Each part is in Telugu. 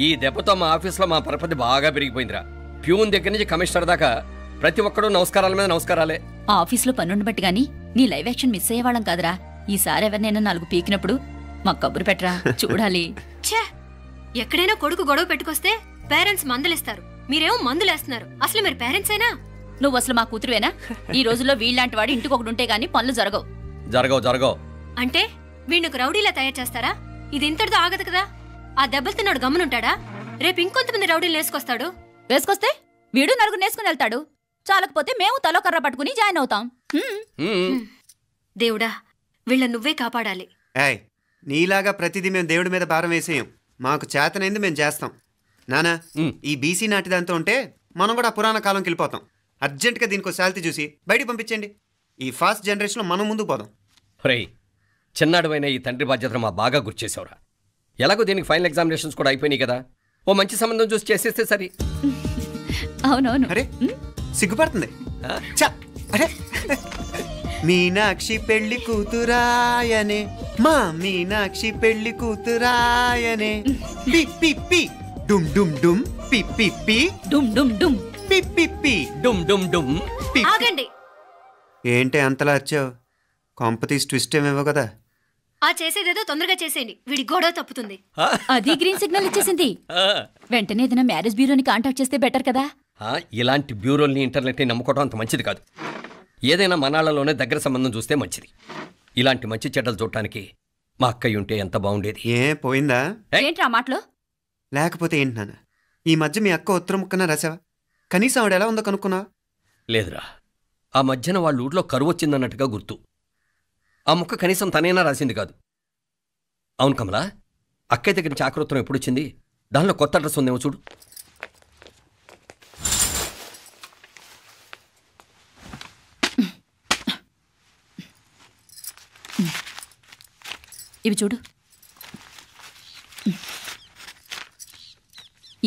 ఈ దెబ్బతో మా ఆఫీస్లో మా పరపతి బాగా పెరిగిపోయిందిరా. ప్యూన్ దగ్గర నుంచి కమిషనర్ దాకా ప్రతి ఒక్కడు నమస్కారాల మీద నమస్కారాలే. ఆ ఆఫీస్లో పనుండి బట్టి గాని నీ లైవ్ యాక్షన్ మిస్ అయ్యేవాళ్ళం కాదురా. ఈసారి ఎవరినైనా 4 పీకినప్పుడు మాకు కబురు పెట్టరా, చూడాలి. ఎక్కడైనా కొడుకు గొడవ పెట్టుకొస్తే పేరెంట్స్ మందులేస్తారు, మీరేమో మందులేస్తున్నారు. అసలు మీరు పేరెంట్స్ అయినా? నువ్వు అసలు మా కూతురువేనా? ఈ రోజుల్లో వీళ్ళలాంటి వాడు ఇంటికి ఒకటి ఉంటే గానీ పనులు జరగవు. అంటే వీణ్ణకు రౌడీలా తయారు చేస్తారా? ఇది ఇంతటితో ఆగదు కదా. ఆ దెబ్బలు తిన్నాడు గమ్మునుంటాడా? రేపు ఇంకొంతమంది రౌడీలు వేసుకొస్తే వీడు 4 నేసుకుని వెళ్తాడు. చాలకపోతే మేము తలో కర్ర పట్టుకుని జాయిన్ అవుతాం. దేవుడా, వీళ్ళ నువ్వే కాపాడాలి. నీలాగా ప్రతిదీ మేము దేవుడి మీద భారం వేసేయం. మాకు చేతనైంది మేము చేస్తాం. నానా, ఈ బీసీ నాటిదంతా ఉంటే మనం కూడా పురాణ కాలంకి వెళ్ళిపోతాం. అర్జెంటుగా దీనికి శాలిటీ చూసి బయటికి పంపించండి. ఈ ఫాస్ట్ జనరేషన్లో మనం ముందుకు పోదాం. చిన్నాడువైన ఈ తండ్రి బాధ్యతను మా బాగా గుర్చేసావురా. ఎలాగో దీనికి ఫైనల్ ఎగ్జామినేషన్స్ కూడా అయిపోయినాయి కదా, ఓ మంచి సంబంధం చూసి చేసేస్తే సరి. అవునవును. అరే సిగ్గుపడుతుంది. అరే మీనాక్షి పెళ్లి కూతురాయనే, మా మీనాక్షి పెళ్లి కూతురాయనే. పి పి పి డుమ్ డుమ్ డుమ్ పి పి పి డుమ్ డుమ్ డుమ్ పి పి పి డుమ్ డుమ్ డుమ్. ఆగండి. ఏంటి అంతలా వచ్చావు? కాంపతీస్ ట్విస్ట్ ఏమేవో కదా. ఆ చేసేదేదో తొందరగా చేసేయండి, వీడి గొడవ తప్పుతుంది. అది గ్రీన్ సిగ్నల్ ఇచ్చేసింది. వెంటనే ఏదైనా మ్యారేజ్ బ్యూరోని కాంటాక్ట్ చేస్తే బెటర్ కదా. ఇలాంటి బ్యూరోల్ని ఇంటర్నెట్ని నమ్ముకోవడం అంత మంచిది కాదు. ఏదైనా మనాళ్ళలోనే దగ్గర సంబంధం చూస్తే మంచిది. ఇలాంటి మంచి చెడ్డలు చూడటానికి మా అక్కయ్య ఉంటే ఎంత బాగుండేది. పోయిందా ఏంటి ఆ మాటలు? లేకపోతే ఏంటి నాన్న, ఈ మధ్య మీ అక్క ఉత్తరం ముక్కన రాసావా? కనీసం ఆవిడ ఎలా ఉందో కనుక్కున్నావా? లేదురా, ఆ మధ్యన వాళ్ళ ఊర్లో కరువు వచ్చిందన్నట్టుగా గుర్తు. ఆ ముక్క కనీసం తనైనా రాసింది కాదు. అవును కమలా, అక్కయ్య దగ్గర నుంచి ఆకృతం ఎప్పుడు వచ్చింది? దానిలో కొత్త అడ్రస్ ఉందేమో చూడు. ఇవి చూడు.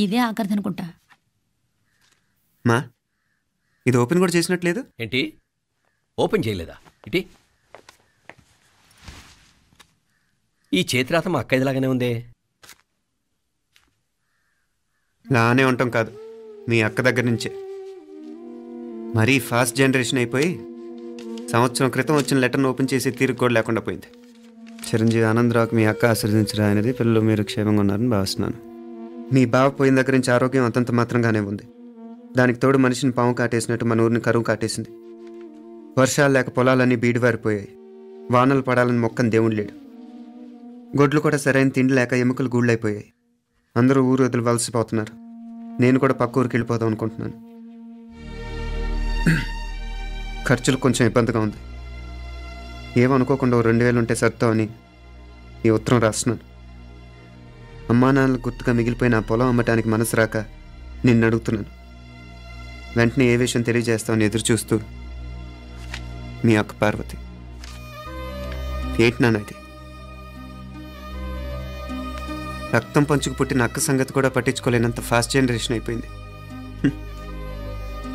ఇదే ఆఖరిదనుకుంటా. మా ఇది ఓపెన్ కూడా చేసినట్లేదు. ఏంటి ఓపెన్ చేయలేదా? ఇటీ ఈ చేతిరాత మా అక్కయ్యలాగానే ఉందే. లానే ఉంటాం కాదు, మీ అక్క దగ్గర నుంచే. మరీ ఫాస్ట్ జనరేషన్ అయిపోయి సంవత్సరం క్రితం వచ్చిన లెటర్ను ఓపెన్ చేసి తీరుకు కూడా లేకుండా పోయింది. చిరంజీవి ఆనందరావుకి మీ అక్క ఆశీర్వదించరా అనేది. పిల్లలు మీరు క్షేమంగా ఉన్నారని భావిస్తున్నాను. మీ బావ పోయిన దగ్గర నుంచి ఆరోగ్యం అంతంత మాత్రంగానే ఉంది. దానికి తోడు మనిషిని పాము కాటేసినట్టు మన ఊరిని కరువు కాటేసింది. వర్షాలు లేక పొలాలన్నీ బీడివారిపోయాయి. వానలు పడాలని మొక్కని దేవుడు లేడు. గొడ్లు కూడా సరైన తిండి లేక ఎముకలు గూళ్ళైపోయాయి. అందరూ ఊరు వదిలి వలసిపోతున్నారు. నేను కూడా పక్క ఊరికి వెళ్ళిపోదాం అనుకుంటున్నాను. ఖర్చులు కొంచెం ఇబ్బందిగా ఉంది. ఏమనుకోకుండా 2000 ఉంటే సర్దామని ఈ ఉత్తరం రాస్తున్నాను. అమ్మా నాన్నలకు గుర్తుగా మిగిలిపోయిన ఆ పొలం అమ్మటానికి మనసు రాక నిన్ను అడుగుతున్నాను. వెంటనే ఏ విషయం తెలియజేస్తామని ఎదురు చూస్తూ మీ అక్క పార్వతి. ఏంటి నాన్న ఇది? రక్తం పంచుకు పుట్టిన అక్క సంగతి కూడా పట్టించుకోలేనంత ఫాస్ట్ జనరేషన్ అయిపోయింది.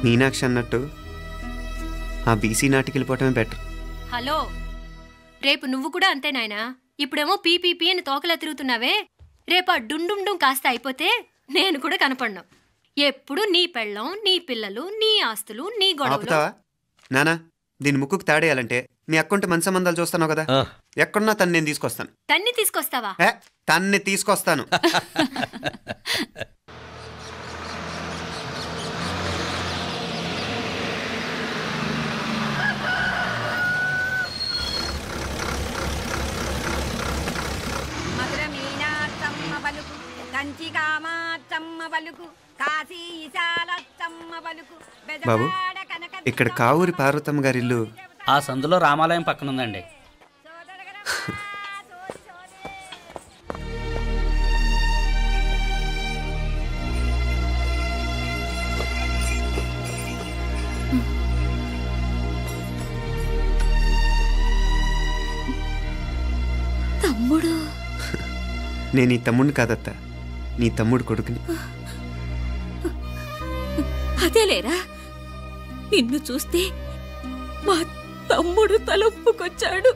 మీనాక్షి అన్నట్టు ఆ బీసీ నాటికి వెళ్ళిపోవటమే బెటర్. హలో, రేపు నువ్వు కూడా అంతే నాయనా. ఇప్పుడేమో పీపీపీ అని తోకలా తిరుగుతున్నావే. రేపు ఆ డుండుండుం కాస్త అయిపోతే నేను కూడా కనపడను. ఎప్పుడు నీ పెళ్ళం, నీ పిల్లలు, నీ ఆస్తులు, నీ గొడవలు. నానా, దీని ముక్కుకు తాడేయాలంటే మీ అక్కంటే మంచి సంబంధాలు చూస్తాను కదా. ఎక్కడున్నా తను నేను తీసుకొస్తాను. తన్ని తీసుకొస్తావా? తన్ని తీసుకొస్తాను. బాబు, ఇక్కడ కావూరి పార్వతమ్మ గారి ఇల్లు ఆ సందులో రామాలయం పక్కన ఉందండి. తమ్ముడు? నేను ఈ తమ్ముడిని కాదత్తా, నీ తమ్ముడు కొడుకుని. అదేలేరా, నిన్ను చూస్తే మా తమ్ముడు తలొప్పుకొచ్చాడు.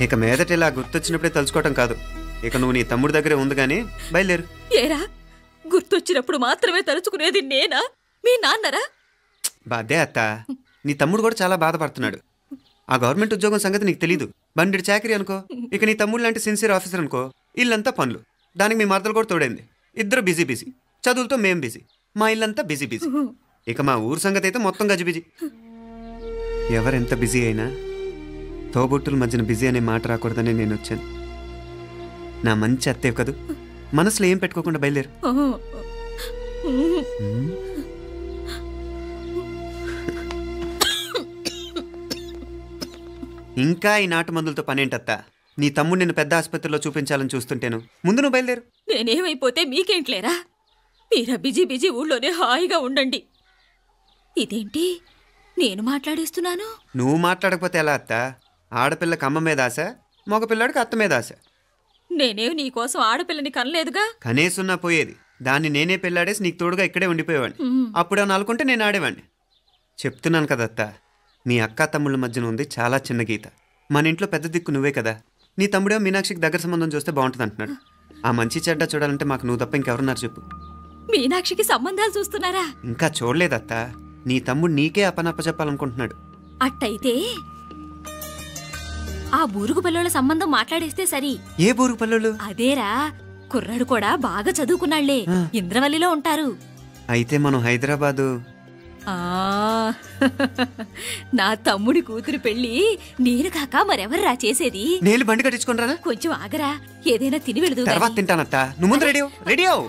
ఇక మీదట ఇలా గుర్తొచ్చినప్పుడే తలుచుకోవటం కాదు. ఇక నువ్వు నీ తమ్ముడి దగ్గరే ఉంది కానీ బయలుదేరు. ఏరా గుర్తొచ్చినప్పుడు మాత్రమే తలుచుకునేది నేనా మీ నాన్నరా? బాధే అత్త, నీ తమ్ముడు కూడా చాలా బాధపడుతున్నాడు. ఆ గవర్నమెంట్ ఉద్యోగం సంగతి నీకు తెలీదు. బండి చాకరీ అనుకో. ఇక నీ తమ్ముడు లాంటి సిన్సియర్ ఆఫీసర్ అనుకో. ఇల్లంతా పనులు, దానికి మీ మరదలు కూడా తోడైంది. ఇద్దరు బిజీ బిజీ. చదువులతో మేం బిజీ. మా ఇల్లంతా బిజీ బిజీ. ఇక మా ఊరు సంగతి అయితే మొత్తం గజిబిజీ. ఎవరెంత బిజీ అయినా తోబుట్టుల మధ్యన బిజీ అనే మాట రాకూడదని నేను వచ్చాను. నా మంచి అత్తేవి కదూ, మనసులో ఏం పెట్టుకోకుండా బయలుదేరు. ఇంకా ఈ నాటు మందులతో పనేంటత్తా? నీ తమ్ముడు నిన్ను పెద్ద ఆసుపత్రిలో చూపించాలని చూస్తుంటేను. ముందు నువ్వు బయలుదేరు. నేనేమైపోతే మీకేంట్లేరా? మీరా బిజీ బిజీ ఊళ్ళోనే హాయిగా ఉండండి. ఇదేంటి నేను మాట్లాడేస్తున్నాను? నువ్వు మాట్లాడకపోతే ఎలా అత్త? ఆడపిల్లకి అమ్మ మీద ఆశ, మగపిల్లాడికి అత్త మీద ఆశ. నేనేం నీకోసం ఆడపిల్లని కనలేదుగా. కనేసున్నా పోయేది. దాన్ని నేనే పెళ్ళాడేసి నీకు తోడుగా ఇక్కడే ఉండిపోయేవాడిని. అప్పుడు అని అనుకుంటే నేను ఆడేవాడిని. చెప్తున్నాను కదా అత్త, మీ అక్క తమ్ముళ్ళ మధ్యన ఉంది చాలా చిన్న గీత. మన ఇంట్లో పెద్ద దిక్కు నువ్వే కదా. నీ తమ్ముడే మీనాక్షికి దగ్గర సంబంధం చూస్తే బాగుంటుంది అంటున్నాడు. ఆ మంచి చెడ్డ చూడాలంటే మాకు నువ్వు తప్ప ఇంకెవరున్నారు చెప్పు? మీనాక్షికి సంబంధాలు చూస్తున్నారా? ఇంకా చూడలేదత్త. నీ తమ్ముడు నీకే అపనప్ప చెప్పాలనుకుంటున్నాడు. అట్టయితే ఆ బూరుగు పిల్లల సంబంధం మాట్లాడేస్తే సరి. ఏ బూరుగు పిల్లలు? అదేరా, కుర్రాడు కూడా బాగా చదువుకున్నాళ్లే, ఇంద్రవల్లిలో ఉంటారు. అయితే మనం హైదరాబాదు. నా తమ్ముడి కూతురు పెళ్లి నేను కాక మరెవర్రా చేసేది? నేను బండి కట్టించుకుంటారా? కొంచెం ఆగరా, ఏదైనా తిని వెళదు. తర్వాత తింటానత్త. నువ్వు ముందు రెడీ రెడీ అవు.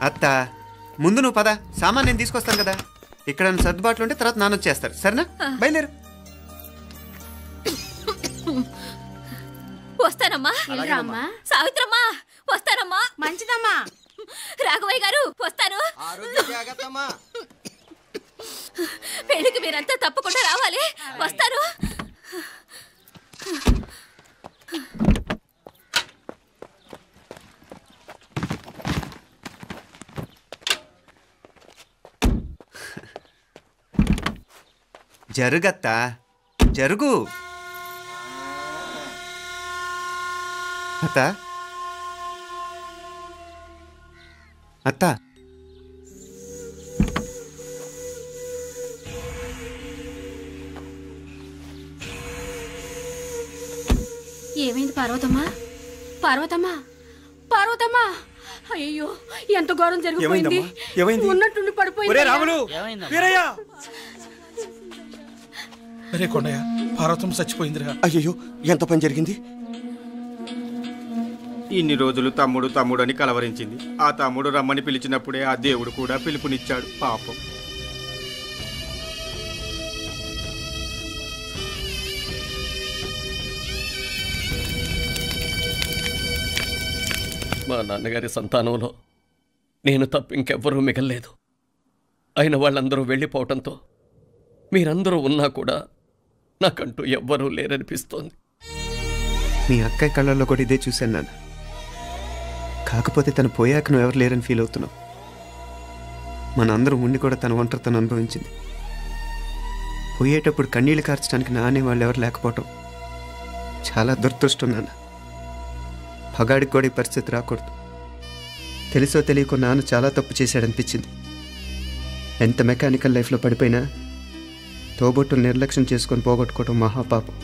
అత్త ముందు నువ్వు పద. సామాన్ నేను తీసుకొస్తాను కదా. ఇక్కడ సర్దుబాట్లు ఉంటే తర్వాత నాన్న వచ్చేస్తారు. సరేనా? బయలుదేరు. వస్తానమ్మా. సావిత్రమ్మా వస్తానమ్మా. మంచిదమ్మా. రాఘవయ్య గారు వస్తాను. పెళ్లికి మీరంతా తప్పకుండా రావాలి. వస్తాను. జరుగత్తా, జరుగు. అత్త అత్త ఏమైంది పార్వతమ్మా? పార్వతమ్మా, పార్వతమ్మా! అయ్యో, ఎంత ఘోరం జరిగిపోయింది. ఉన్నట్టుండి పడిపోయింది. అరే కొండయ్య, పార్వతం చచ్చిపోయిందిరా. అయ్యో, ఎంత పని జరిగింది? ఇన్ని రోజులు తమ్ముడు తమ్ముడు అని కలవరించింది. ఆ తమ్ముడు రమ్మని పిలిచినప్పుడే ఆ దేవుడు కూడా పిలుపునిచ్చాడు. పాపం. మా నాన్నగారి సంతానంలో నేను తప్ప ఇంకెవ్వరూ మిగల్లేదు. అయిన వాళ్ళందరూ వెళ్ళిపోవటంతో మీరందరూ ఉన్నా కూడా నాకంటూ ఎవ్వరూ లేరనిపిస్తోంది. మీ అక్కయ్య కళ్ళల్లో కూడా ఇదే చూశాను నాన్న. కాకపోతే తను పోయాక నువ్వు ఎవరు లేరని ఫీల్ అవుతున్నావు. మనందరం ఉండి కూడా తన ఒంటరితను అనుభవించింది. పోయేటప్పుడు కన్నీళ్లు కార్చడానికి నానే వాళ్ళు ఎవరు లేకపోవటం చాలా దురదృష్టం నాన్న. పగాడికి కూడా ఈ పరిస్థితి రాకూడదు. తెలుసో తెలియకో నాన్న చాలా తప్పు చేశాడనిపించింది. ఎంత మెకానికల్ లైఫ్లో పడిపోయినా తోబొట్టులు నిర్లక్ష్యం చేసుకొని పోగొట్టుకోవడం మహాపాపం.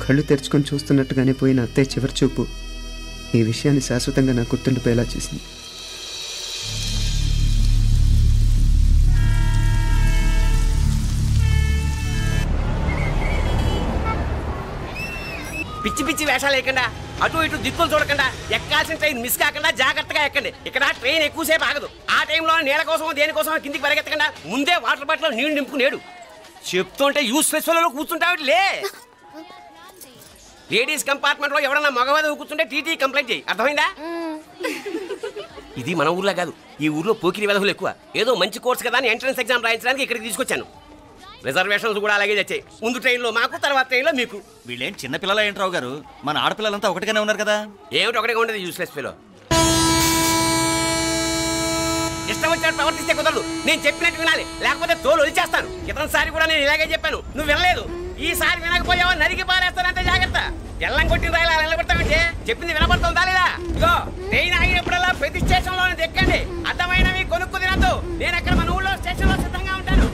కళ్ళు తెరుచుకొని చూస్తున్నట్టుగానే పోయిన అత్తయ్య చివరి చూపు ఈ విషయాన్ని శాశ్వతంగా నా గుర్తుండిపోయేలా చేసింది. పిచ్చి పిచ్చి వేషాలు లేకుండా, అటు ఇటు దిక్కులు చూడకుండా, ఎక్కాల్సిన ట్రైన్ మిస్ కాకుండా జాగ్రత్తగా ఎక్కండి. ఇక్కడ ట్రైన్ ఎక్కువసేపు ఆగదు. ఆ టైంలో నీళ్ళ కోసం దేనికోసం కిందికి పరిగెత్తకుండా ముందే వాటర్ బాటిల్ నీళ్లు నింపుకునేడు. చెప్తుంటే యూస్లెస్ లో కూర్చుంటావు. లే, లేడీస్ కంపార్ట్మెంట్ లో ఎవరన్నా మగవాది కూర్చుంటే టీటీ కంప్లైంట్ చేయి. అర్థమైందా? ఇది మన ఊర్లో కాదు. ఈ ఊర్లో పోకిరి వెధవులు ఎక్కువ. ఏదో మంచి కోర్స్ కదా అని ఎంట్రన్స్ ఎగ్జామ్ రాయించడానికి ఇక్కడికి తీసుకొచ్చాను. రిజర్వేషన్స్ కూడా అలాగే తెచ్చాయి. ముందు ట్రైన్లో మాకు, తర్వాత ట్రైన్లో మీకు. వీళ్ళేం చిన్న పిల్లలు ఏంటి రావు గారు? మన ఆడపిల్లలంతా ఒకటిగానే ఉన్నారు కదా. ఏమిటి ఒకటిగా ఉండేది యూస్లెస్ ఫెలో. ఇష్టం వచ్చినట్టు ప్రవర్తిస్తే కుదరదు. నేను చెప్పినట్టు వినాలి, లేకపోతే తోలు వచ్చేస్తాను. క్రితంసారి కూడా నేను ఇలాగే చెప్పాను, నువ్వు వినలేదు. ఈసారి వినకపోయావో నరికి పారేస్తానంటే జాగ్రత్త. ఎల్లం కొట్టిన రాయిలా నిలబడతామంటే చెప్పింది వినపడుతుందా లేదా? ఇగో ట్రైన్ ఆగినప్పుడల్లా ప్రతి స్టేషన్ లోనే దెక్కండి. అర్థమైనవి కొనుక్కు తినద్దు. నేను అక్కడ మన ఊళ్ళో స్టేషన్ లో సిద్ధంగా ఉంటాను.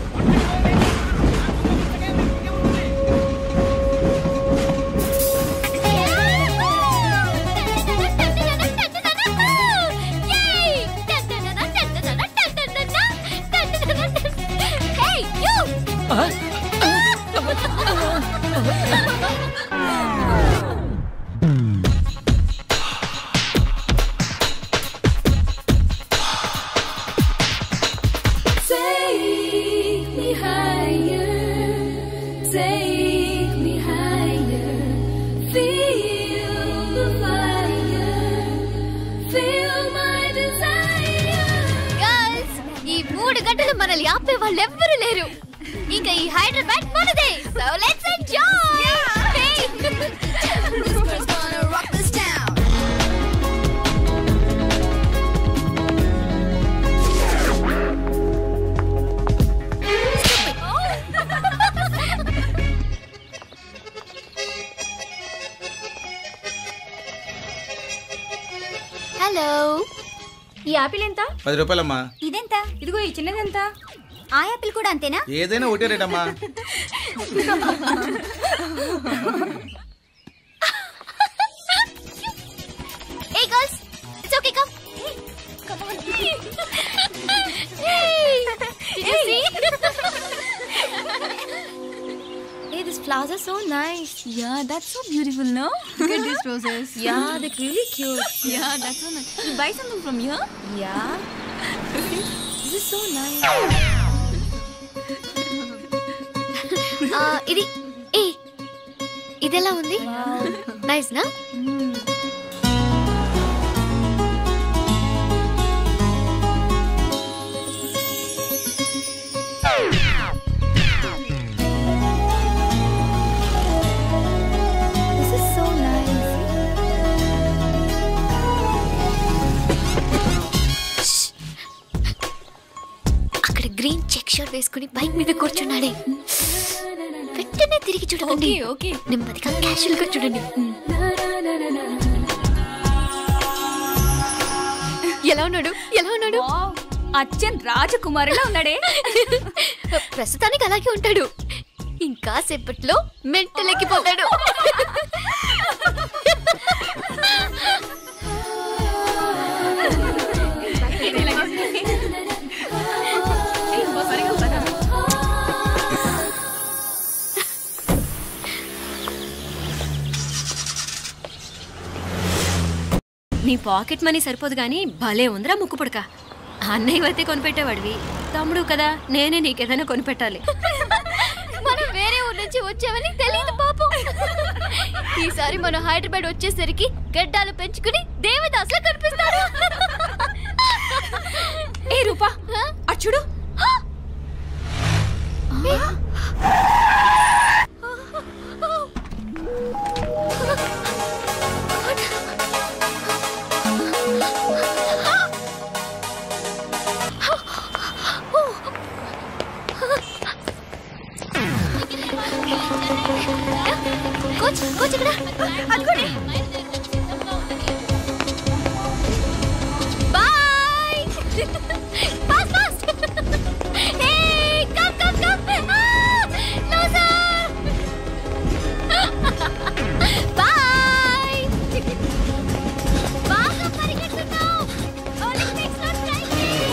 మనల్ని ఆపే వాళ్ళు ఎవ్వరూ లేరు. ఇంకా ఈ హైదరాబాద్ మనదే. So let's enjoy. హలో, ఈ యాపిల్ ఎంత? 10 రూపాయలమ్మా. ఇదెంత? ఇదిగో ఈ చిన్నదెంత? ఆ యాపిల్ కూడా అంతేనా? ఏదైనా ఒకటే రేట్ అమ్మా. Hey girls, it's okay, come. Come on. Hey, did you see? Hey, these flowers are so nice. Yeah, that's so beautiful, no? Look at these roses. Yeah, they're really cute. Yeah, that's so nice. You buy something from here? Yeah. This is so nice. ఇది ఏ ఇదెలా ఉంది? నైస్ నా? గ్రీన్ చెక్ షర్ట్ వేసుకుని బైక్ మీద కూర్చున్నాడే. వెంటనే తిరిగి చూడండి. ఓకే నెమ్మదిగా క్యాషువల్ గా చూడండి. ఎలా ఉన్నాడు? ఎలా ఉన్నాడు? అచ్చన్ రాజకుమారిలా ఉన్నాడే. ప్రస్తుతానికి అలాగే ఉంటాడు. ఇంకా సేపట్లో మెంటలెక్కిపోతాడు. నీ పాకెట్ మనీ సరిపోదు గానీ భలే ఉందిరా ముక్కు పుడక. అన్నయ్య అయితే కొనిపెట్టేవాడివి, తమ్ముడు కదా నేనే నీకేదైనా కొనిపెట్టాలి. మనం వేరే ఊరు నుంచి వచ్చామని తెలియదు పాపం. ఈసారి మనం హైదరాబాద్ వచ్చేసరికి గడ్డాలు పెంచుకుని దేవదాసులా కనిపిస్తాడు. ఏ రూపా అచ్చుడు. కోచ్ కోచ్ ఇక్కడ అనుకోండి. Boy. Fast fast. Hey come come come. No sir. Boy. బాగా పరిగెడుతున్నావు. ఒలింపిక్స్ లో ట్రై చేయి.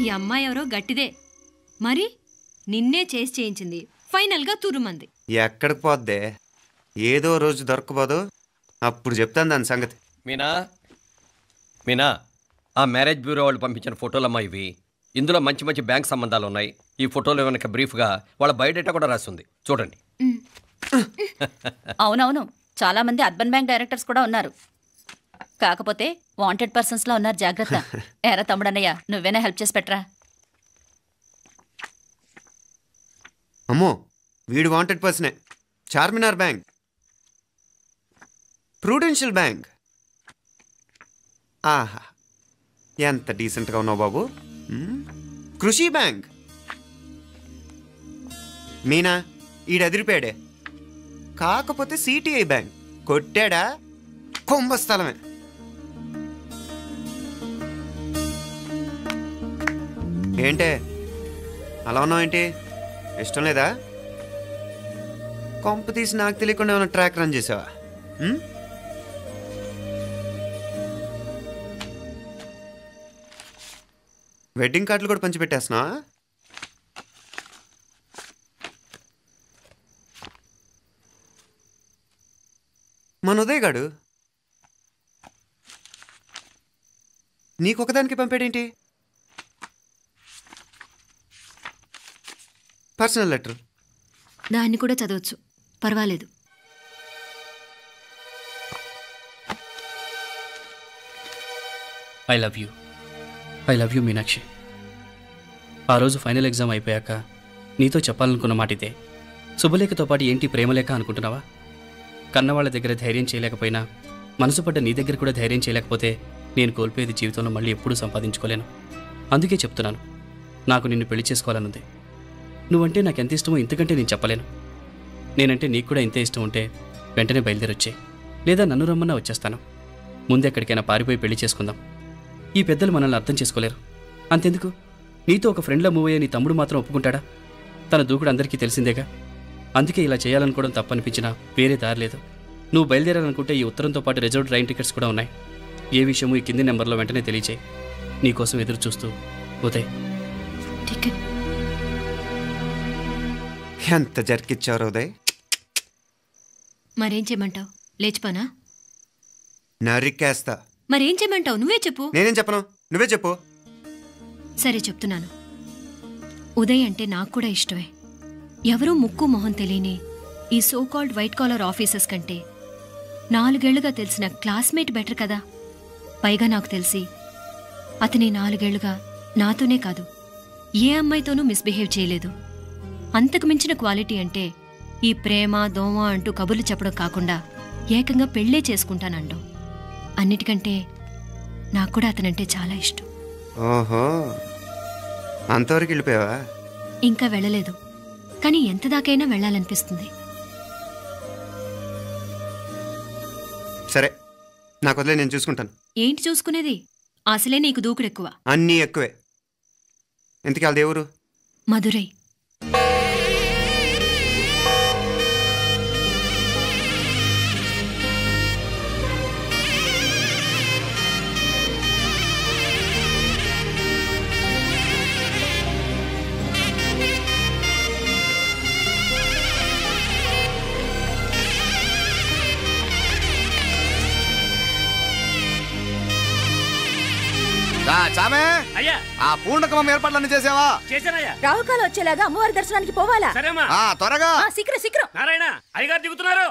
ఈ అమ్మాయి ఎవరో గట్టిదే, మరి నిన్నే చేసి చేయించింది. ఫైనల్ గా తురుమంది. ఎక్కడికి పోద్దే? ఏదో రోజు దొరకపోదు, అప్పుడు చెప్తాను దాని సంగతి. మీనా మీనా, ఆ మ్యారేజ్ బ్యూరో వాళ్ళు పంపించిన ఫోటోలమ్మా ఇవి. ఇందులో మంచి మంచి బ్యాంక్ సంబంధాలు ఉన్నాయి. ఈ ఫోటోలో వెనక బ్రీఫ్గా వాళ్ళ బయోడేటా కూడా రాస్తుంది, చూడండి. అవునవును, చాలా మంది అర్బన్ బ్యాంక్ డైరెక్టర్స్ కూడా ఉన్నారు. కాకపోతే వాంటెడ్ పర్సన్స్ లా ఉన్నారు, జాగ్రత్త. ఎరా తమ్ముడన్నయ్య, నువ్వేనా హెల్ప్ చేసి పెట్టరా? అమ్మో, వీడు వాంటెడ్ పర్సనే. Charminar bank, Prudential bank. ఆహా, ఎంత డీసెంట్గా ఉన్నావు బాబు. కృషి బ్యాంక్. మీనా, ఈడదిరిపాడే. కాకపోతే సిటిఐ బ్యాంక్ కొట్టాడా కుంభస్థలమే. ఏంటే అలా ఉన్నావు? ఏంటి ఇష్టం లేదా? కొంప తీసి నాకు తెలియకుండా ఏమైనా ట్రాక్ రన్ చేసావా? వెడ్డింగ్ కార్డులు కూడా పంచిపెట్టేస్తున్నావా? మన ఉదయ్ గాడు నీకొకదానికి పంపాడేంటి? Personal letter. దాన్ని కూడా చదవచ్చు, పర్వాలేదు. I love you Meenakshi. ఆ రోజు ఫైనల్ ఎగ్జామ్ అయిపోయాక నీతో చెప్పాలనుకున్న మాట ఇదే. శుభలేఖతో పాటు ఏంటి ప్రేమలేఖ అనుకుంటున్నావా? కన్నవాళ్ళ దగ్గర ధైర్యం చేయలేకపోయినా మనసు పడ్డ నీ దగ్గర కూడా ధైర్యం చేయలేకపోతే నేను కోల్పోయేది జీవితంలో మళ్ళీ ఎప్పుడూ సంపాదించుకోలేను. అందుకే చెప్తున్నాను, నాకు నిన్ను పెళ్లి చేసుకోవాలనుంది. నువ్వంటే నాకు ఎంత ఇష్టమో ఇంతకంటే నేను చెప్పలేను. నేనంటే నీకు కూడా ఇంతే ఇష్టం ఉంటే వెంటనే బయలుదేరొచ్చాయి, లేదా నన్ను రమ్మన్నా వచ్చేస్తాను. ముందు ఎక్కడికైనా పారిపోయి పెళ్లి చేసుకుందాం. ఈ పెద్దలు మనల్ని అర్థం చేసుకోలేరు. అంతెందుకు, నీతో ఒక ఫ్రెండ్లా మూవ్ అయ్యే నీ తమ్ముడు మాత్రం ఒప్పుకుంటాడా? తన దూకుడు అందరికీ తెలిసిందేగా. అందుకే ఇలా చేయాలనుకోవడం తప్పనిపించినా వేరే దారి లేదు. నువ్వు బయలుదేరాలనుకుంటే ఈ ఉత్తరంతో పాటు రిజర్వ్ ట్రైన్ టికెట్స్ కూడా ఉన్నాయి. ఏ విషయమూ ఈ కింది నెంబర్లో వెంటనే తెలియచేయి. నీకోసం ఎదురు చూస్తూ ఉదయ్. ఎంత జరికిచ్చారు ఉదయ్. మరేం చేయమంటావు? లేచిపోనా? నరికేస్తా. మరేం చేయమంటావు? నువ్వే చెప్పు. నేనేం చెప్పను, నువ్వే చెప్పు. సరే చెప్తున్నాను. ఉదయ్ అంటే నాకు కూడా ఇష్టమే. ఎవరూ ముక్కు మొహం తెలియని ఈ so called white collar officers కంటే 4 ఏళ్లుగా తెలిసిన క్లాస్మేట్ బెటర్ కదా. పైగా నాకు తెలిసి అతని 4 ఏళ్లుగా నాతోనే కాదు ఏ అమ్మాయితోనూ మిస్బిహేవ్ చేయలేదు. అంతకు మించిన క్వాలిటీ అంటే ఈ ప్రేమ దోమ అంటూ కబుర్లు చెప్పడం కాకుండా ఏకంగా పెళ్ళే చేసుకుంటానండం. అన్నిటికంటే నాకు కూడా అతనంటే చాలా ఇష్టం. ఓహో, అంతవరకు వెళ్ళిపోయావా? ఇంకా వెళ్ళలేదు, కానీ ఎంత దాకైనా వెళ్ళాలనిపిస్తుంది. సరే, నాకు వదిలే, నేను చూసుకుంటాను. ఏంటి చూసుకునేది? అసలే నీకు దూకుడెక్కువ. అన్నీ ఎక్కువే. ఇంతకీ వాళ్ళ దేవురు? మధురై. చామే, ఆ పూర్ణకమం ఏర్పాట్లన్నీ చేసావా? రావుకాలం వచ్చేలాగా అమ్మవారి దర్శనానికి పోవాలా? త్వరగా. శీఘ్రం. నారాయణ అయ్యగారు దిగుతున్నారు.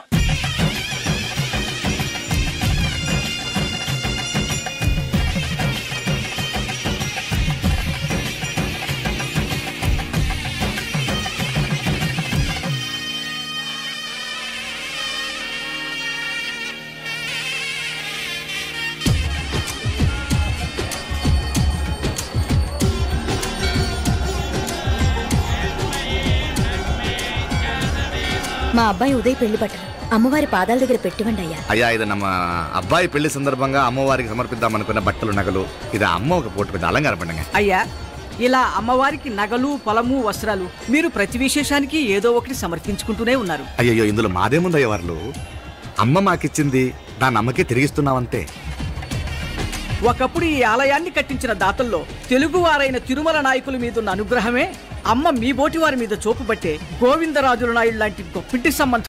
మా అబ్బాయి ఉదయ్ పెళ్లి బట్టలు అమ్మవారి పాదాల దగ్గర పెట్టివ్వండి అయ్యా. అయ్యా, ఇది నమ్మ అబ్బాయి పెళ్లి సందర్భంగా అమ్మవారికి సమర్పిద్దామనుకున్న బట్టలు, నగలు. ఇది అమ్మ ఒక పూట పెద్ద అలంకార పండుగ. అయ్యా, ఇలా అమ్మవారికి నగలు, పొలము, వస్త్రాలు మీరు ప్రతి విశేషానికి ఏదో ఒకటి సమర్పించుకుంటూనే ఉన్నారు. అయ్యో, ఇందులో మాదేముందయ్య వాళ్ళు. అమ్మ మాకిచ్చింది, దాన్ని అమ్మకే తిరిగిస్తున్నామంతే. ఒకప్పుడు ఈ ఆలయాన్ని కట్టించిన దాతల్లో తెలుగువారైన తిరుమల నాయకుల మీదున్న అనుగ్రహమే అమ్మ మీ బోటి వారి మీద చూపుబట్టే గోవిందరాజుల నాయుడు లాంటి గొప్పింటి సంబంధం